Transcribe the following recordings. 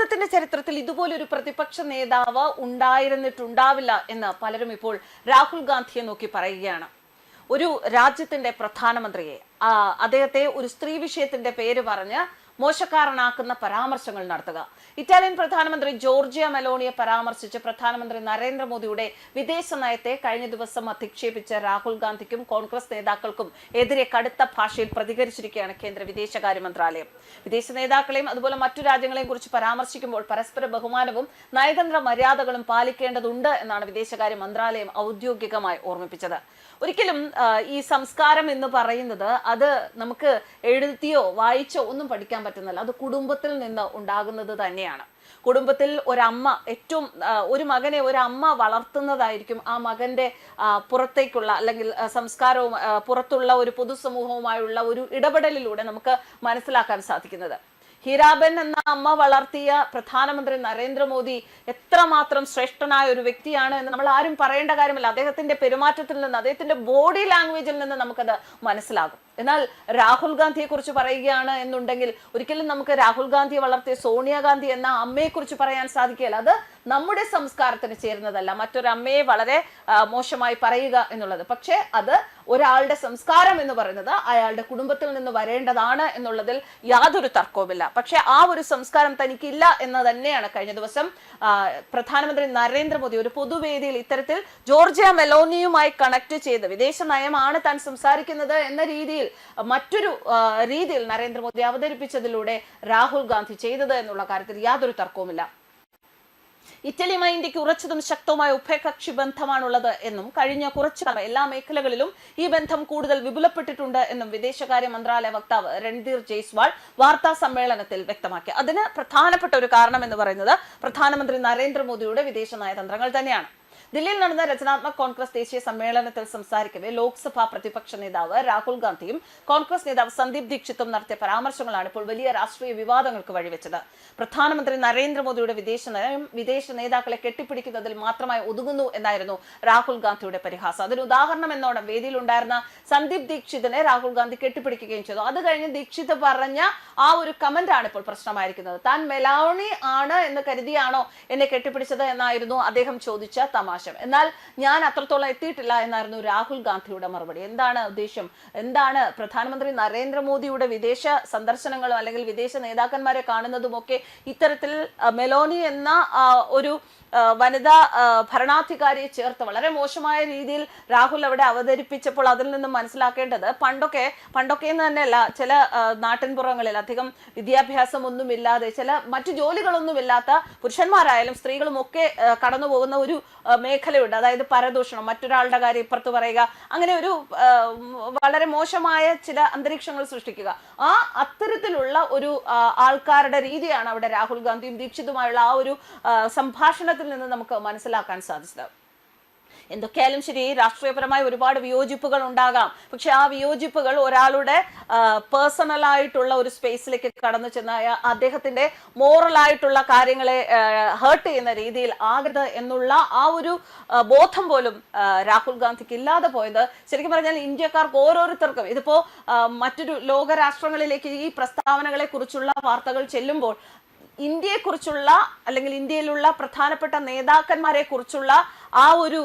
ഭാരതത്തിന്റെ ചരിത്രത്തിൽ ഇതുപോലൊരു പ്രതിപക്ഷ നേതാവ് ഉണ്ടായിരുന്നിട്ടുണ്ടാവില്ല എന്ന് പലരും ഇപ്പോൾ രാഹുൽ ഗാന്ധിയെ നോക്കി പറയുകയാണ്. ഒരു രാജ്യത്തിന്റെ പ്രധാനമന്ത്രിയെ അദ്ദേഹത്തെ ഒരു സ്ത്രീ വിഷയത്തിന്റെ പേര് പറഞ്ഞ് മോശക്കാരനാക്കുന്ന പരാമർശങ്ങൾ നടത്തുക. ഇറ്റാലിയൻ പ്രധാനമന്ത്രി ജോർജിയ മെലോണിയെ പരാമർശിച്ച് പ്രധാനമന്ത്രി നരേന്ദ്രമോദിയുടെ വിദേശ നയത്തെ കഴിഞ്ഞ ദിവസം അധിക്ഷേപിച്ച രാഹുൽ ഗാന്ധിക്കും കോൺഗ്രസ് നേതാക്കൾക്കും എതിരെ കടുത്ത ഭാഷയിൽ പ്രതികരിച്ചിരിക്കുകയാണ് കേന്ദ്ര വിദേശകാര്യ മന്ത്രാലയം. വിദേശ നേതാക്കളെയും അതുപോലെ മറ്റു രാജ്യങ്ങളെയും കുറിച്ച് പരാമർശിക്കുമ്പോൾ പരസ്പര ബഹുമാനവും നയതന്ത്ര മര്യാദകളും പാലിക്കേണ്ടതുണ്ട് എന്നാണ് വിദേശകാര്യ മന്ത്രാലയം ഔദ്യോഗികമായി ഓർമ്മിപ്പിച്ചത്. ഒരിക്കലും ഈ സംസ്കാരം എന്ന് പറയുന്നത് അത് നമുക്ക് എഴുതിയോ വായിച്ചോ ഒന്നും പഠിക്കാൻ പറ്റുന്നില്ല. അത് കുടുംബത്തിൽ നിന്ന് ഉണ്ടാകുന്നത് തന്നെയാണ്. കുടുംബത്തിൽ ഒരമ്മ ഒരു മകനെ ഒരമ്മ വളർത്തുന്നതായിരിക്കും ആ മകന്റെ പുറത്തേക്കുള്ള അല്ലെങ്കിൽ സംസ്കാരവും പുറത്തുള്ള ഒരു പൊതുസമൂഹവുമായുള്ള ഒരു ഇടപെടലിലൂടെ നമുക്ക് മനസ്സിലാക്കാൻ സാധിക്കുന്നത്. ഹീരാബെൻ എന്ന അമ്മ വളർത്തിയ പ്രധാനമന്ത്രി നരേന്ദ്രമോദി എത്രമാത്രം ശ്രേഷ്ഠനായ ഒരു വ്യക്തിയാണ് എന്ന് നമ്മൾ ആരും പറയേണ്ട കാര്യമില്ല. അദ്ദേഹത്തിന്റെ പെരുമാറ്റത്തിൽ നിന്ന്, അദ്ദേഹത്തിന്റെ ബോഡി ലാംഗ്വേജിൽ നിന്ന് നമുക്കത് മനസ്സിലാകും. എന്നാൽ രാഹുൽ ഗാന്ധിയെ കുറിച്ച് പറയുകയാണ് എന്നുണ്ടെങ്കിൽ ഒരിക്കലും നമുക്ക് രാഹുൽ ഗാന്ധിയെ വളർത്തിയ സോണിയാഗാന്ധി എന്ന അമ്മയെ കുറിച്ച് പറയാൻ സാധിക്കില്ല. അത് നമ്മുടെ സംസ്കാരത്തിന് ചേരുന്നതല്ല, മറ്റൊരമ്മയെ വളരെ മോശമായി പറയുക എന്നുള്ളത്. പക്ഷേ അത് ഒരാളുടെ സംസ്കാരം എന്ന് പറയുന്നത് അയാളുടെ കുടുംബത്തിൽ നിന്ന് വരേണ്ടതാണ് എന്നുള്ളതിൽ യാതൊരു തർക്കവുമില്ല. പക്ഷെ ആ ഒരു സംസ്കാരം തനിക്കില്ല എന്ന് തന്നെയാണ് കഴിഞ്ഞ ദിവസം പ്രധാനമന്ത്രി നരേന്ദ്രമോദി ഒരു പൊതുവേദിയിൽ ഇത്തരത്തിൽ ജോർജിയ മെലോണിയുമായി കണക്ട് ചെയ്ത് വിദേശ നയമാണ് താൻ സംസാരിക്കുന്നത് എന്ന രീതിയിൽ മറ്റൊരു രീതിയിൽ നരേന്ദ്രമോദി അവതരിപ്പിച്ചതിലൂടെ രാഹുൽ ഗാന്ധി ചെയ്തത് എന്നുള്ള കാര്യത്തിൽ യാതൊരു തർക്കവുമില്ല. ഇറ്റലിയുമായി ഇന്ത്യക്ക് ഉറച്ചതും ശക്തവുമായ ഉഭയകക്ഷി ബന്ധമാണുള്ളത് എന്നും കഴിഞ്ഞ കുറച്ചു കാലം എല്ലാ മേഖലകളിലും ഈ ബന്ധം കൂടുതൽ വിപുലപ്പെട്ടിട്ടുണ്ട് എന്നും വിദേശകാര്യ മന്ത്രാലയ വക്താവ് രൺധീർ ജയ്സ്വാൾ വാർത്താ സമ്മേളനത്തിൽ വ്യക്തമാക്കി. അതിന് പ്രധാനപ്പെട്ട ഒരു കാരണം എന്ന് പറയുന്നത് പ്രധാനമന്ത്രി നരേന്ദ്രമോദിയുടെ വിദേശ നയതന്ത്രങ്ങൾ തന്നെയാണ്. ദില്ലിയിൽ നടന്ന രചനാത്മക് കോൺഗ്രസ് ദേശീയ സമ്മേളനത്തിൽ സംസാരിക്കവേ ലോക്സഭാ പ്രതിപക്ഷ നേതാവ് രാഹുൽ ഗാന്ധിയും കോൺഗ്രസ് നേതാവ് സന്ദീപ് ദീക്ഷിത്തും നടത്തിയ പരാമർശങ്ങളാണ് ഇപ്പോൾ വലിയ രാഷ്ട്രീയ വിവാദങ്ങൾക്ക് വഴിവെച്ചത്. പ്രധാനമന്ത്രി നരേന്ദ്രമോദിയുടെ വിദേശ നയം വിദേശ നേതാക്കളെ കെട്ടിപ്പിടിക്കുന്നതിൽ മാത്രമായി ഒതുങ്ങുന്നു എന്നായിരുന്നു രാഹുൽ ഗാന്ധിയുടെ പരിഹാസം. അതിന് ഉദാഹരണം എന്നോണം വേദിയിലുണ്ടായിരുന്ന സന്ദീപ് ദീക്ഷിതിനെ രാഹുൽ ഗാന്ധി കെട്ടിപ്പിടിക്കുകയും ചെയ്തു. അത് കഴിഞ്ഞ് ദീക്ഷിത് പറഞ്ഞ ആ ഒരു കമന്റ് ആണ് ഇപ്പോൾ പ്രശ്നമായിരിക്കുന്നത്. താൻ മെലോണി ആണ് എന്ന് കരുതിയാണോ എന്നെ കെട്ടിപ്പിടിച്ചത് എന്നായിരുന്നു അദ്ദേഹം ചോദിച്ച തമാശ. എന്നാൽ ഞാൻ അത്രത്തോളം എത്തിയിട്ടില്ല എന്നായിരുന്നു രാഹുൽ ഗാന്ധിയുടെ മറുപടി. എന്താണ് ഉദ്ദേശം? എന്താണ് പ്രധാനമന്ത്രി നരേന്ദ്രമോദിയുടെ വിദേശ സന്ദർശനങ്ങളും അല്ലെങ്കിൽ വിദേശ നേതാക്കന്മാരെ കാണുന്നതുമൊക്കെ ഇത്തരത്തിൽ മെലോണി എന്ന ഒരു വനിതാ ഭരണാധികാരിയെ ചേർത്ത് വളരെ മോശമായ രീതിയിൽ രാഹുൽ അവിടെ അവതരിപ്പിച്ചപ്പോൾ അതിൽ നിന്നും മനസ്സിലാക്കേണ്ടത് പണ്ടൊക്കെ എന്ന് തന്നെയല്ല, ചില നാട്ടിൻപുറങ്ങളിൽ അധികം വിദ്യാഭ്യാസം ഒന്നുമില്ലാതെ ചില മറ്റു ജോലികളൊന്നുമില്ലാത്ത പുരുഷന്മാരായാലും സ്ത്രീകളും ഒക്കെ കടന്നു പോകുന്ന ഒരു മേഖലയുണ്ട്. അതായത് പരദൂഷണം, മറ്റൊരാളുടെ കാര്യം ഇപ്പുറത്ത് പറയുക, അങ്ങനെ ഒരു വളരെ മോശമായ ചില അന്തരീക്ഷങ്ങൾ സൃഷ്ടിക്കുക. അത്തരത്തിലുള്ള ഒരു ആൾക്കാരുടെ രീതിയാണ് അവിടെ രാഹുൽ ഗാന്ധിയും ദീക്ഷിതുമായുള്ള ആ ഒരു സംഭാഷണത്തിൽ നിന്ന് നമുക്ക് മനസ്സിലാക്കാൻ സാധിച്ചത്. എന്തൊക്കെയായാലും ശരി, രാഷ്ട്രീയപരമായ ഒരുപാട് വിയോജിപ്പുകൾ ഉണ്ടാകാം. പക്ഷെ ആ വിയോജിപ്പുകൾ ഒരാളുടെ പേഴ്സണലായിട്ടുള്ള ഒരു സ്പേസിലേക്ക് കടന്നു ചെന്ന അദ്ദേഹത്തിന്റെ മോറലായിട്ടുള്ള കാര്യങ്ങളെ ഹേർട്ട് ചെയ്യുന്ന രീതിയിൽ ആകരുത് എന്നുള്ള ആ ഒരു ബോധം പോലും രാഹുൽ ഗാന്ധിക്ക് ഇല്ലാതെ പോയത് ശരിക്കും പറഞ്ഞാൽ ഇന്ത്യക്കാർക്ക് ഓരോരുത്തർക്കും ഇതിപ്പോ മറ്റൊരു ലോകരാഷ്ട്രങ്ങളിലേക്ക് ഈ പ്രസ്താവനകളെ കുറിച്ചുള്ള വാർത്തകൾ ചെല്ലുമ്പോൾ ഇന്ത്യയെക്കുറിച്ചുള്ള അല്ലെങ്കിൽ ഇന്ത്യയിലുള്ള പ്രധാനപ്പെട്ട നേതാക്കന്മാരെ കുറിച്ചുള്ള ആ ഒരു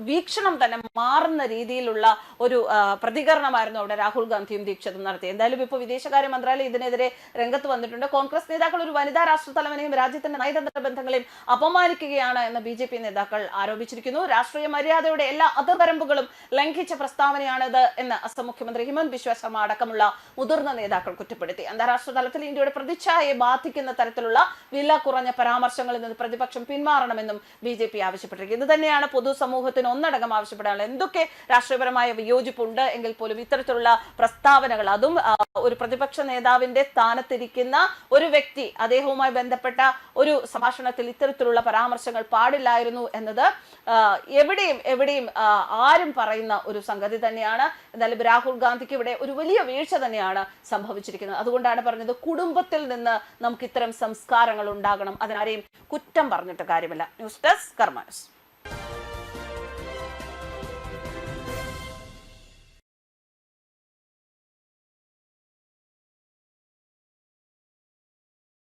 വീക്ഷണം തന്നെ മാറുന്ന രീതിയിലുള്ള ഒരു പ്രതികരണമായിരുന്നു അവിടെ രാഹുൽ ഗാന്ധിയും ദീക്ഷിതും നടത്തി. എന്തായാലും ഇപ്പോൾ വിദേശകാര്യ മന്ത്രാലയം ഇതിനെതിരെ രംഗത്ത് വന്നിട്ടുണ്ട്. കോൺഗ്രസ് നേതാക്കൾ ഒരു വനിതാ രാഷ്ട്ര തലവനെയും രാജ്യത്തിന്റെ നയതന്ത്ര ബന്ധങ്ങളെയും അപമാനിക്കുകയാണ് എന്ന് BJP നേതാക്കൾ ആരോപിച്ചിരിക്കുന്നു. രാഷ്ട്രീയ മര്യാദയുടെ എല്ലാ അതിർവരമ്പുകളും ലംഘിച്ച പ്രസ്താവനയാണിത് എന്ന് അസം മുഖ്യമന്ത്രി ഹിമന്ത് ബിശ്വ ശർമ്മ അടക്കമുള്ള മുതിർന്ന നേതാക്കൾ കുറ്റപ്പെടുത്തി. അന്താരാഷ്ട്ര തലത്തിൽ ഇന്ത്യയുടെ പ്രതിച്ഛായയെ ബാധിക്കുന്ന തരത്തിലുള്ള വില കുറഞ്ഞ പരാമർശങ്ങളിൽ നിന്ന് പ്രതിപക്ഷം പിന്മാറണമെന്നും BJP ആവശ്യപ്പെട്ടിരിക്കുന്നു. തന്നെയാണ് പൊതുസമൂഹത്തിന് ഒന്നടങ്കം ആവശ്യപ്പെടാനുള്ളത്. എന്തൊക്കെ രാഷ്ട്രീയപരമായ വിയോജിപ്പുണ്ട് എങ്കിൽ പോലും ഇത്തരത്തിലുള്ള പ്രസ്താവനകൾ, അതും ഒരു പ്രതിപക്ഷ നേതാവിന്റെ സ്ഥാനത്തിരിക്കുന്ന ഒരു വ്യക്തി, അദ്ദേഹവുമായി ബന്ധപ്പെട്ട ഒരു സംഭാഷണത്തിൽ ഇത്തരത്തിലുള്ള പരാമർശങ്ങൾ പാടില്ലായിരുന്നു എന്നത് എവിടെയും ആരും പറയുന്ന ഒരു സംഗതി തന്നെയാണ്. എന്തായാലും രാഹുൽ ഗാന്ധിക്ക് ഇവിടെ ഒരു വലിയ വീഴ്ച തന്നെയാണ് സംഭവിച്ചിരിക്കുന്നത്. അതുകൊണ്ടാണ് പറഞ്ഞത്, കുടുംബത്തിൽ നിന്ന് നമുക്ക് ഇത്തരം സംസ്കാരങ്ങൾ ഉണ്ടാകണം. അതിനാരെയും കുറ്റം പറഞ്ഞിട്ട് കാര്യമില്ല. ന്യൂസ് ഡെസ്ക് കർമ്മ ന്യൂസ്.